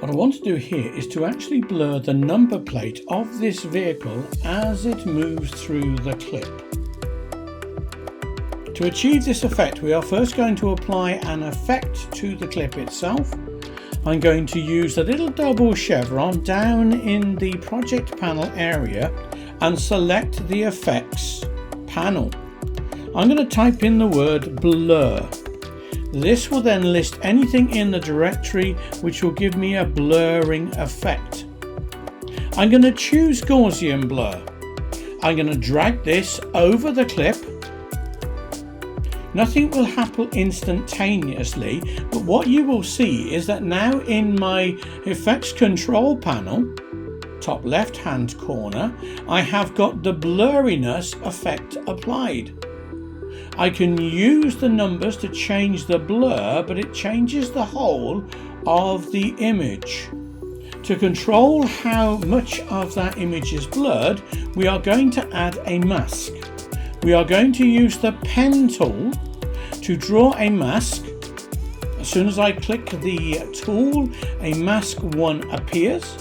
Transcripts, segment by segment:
What I want to do here is to actually blur the number plate of this vehicle as it moves through the clip. To achieve this effect, we are first going to apply an effect to the clip itself. I'm going to use the little double chevron down in the project panel area and select the effects panel. I'm going to type in the word blur. This will then list anything in the directory which will give me a blurring effect. I'm going to choose Gaussian blur. I'm going to drag this over the clip. Nothing will happen instantaneously, but what you will see is that now in my effects control panel, top left hand corner, I have got the blurriness effect applied. I can use the numbers to change the blur, but it changes the whole of the image. To control how much of that image is blurred, we are going to add a mask. We are going to use the pen tool to draw a mask. As soon as I click the tool, a mask 1 appears.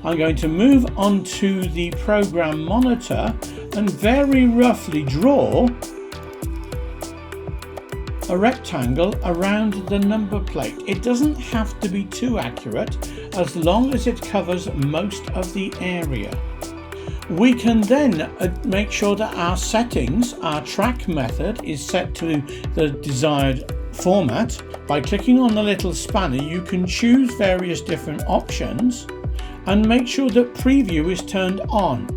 I'm going to move on to the program monitor and very roughly draw a rectangle around the number plate. It doesn't have to be too accurate as long as it covers most of the area. We can then make sure that our settings, our track method, is set to the desired format. By clicking on the little spanner, you can choose various different options and make sure that preview is turned on.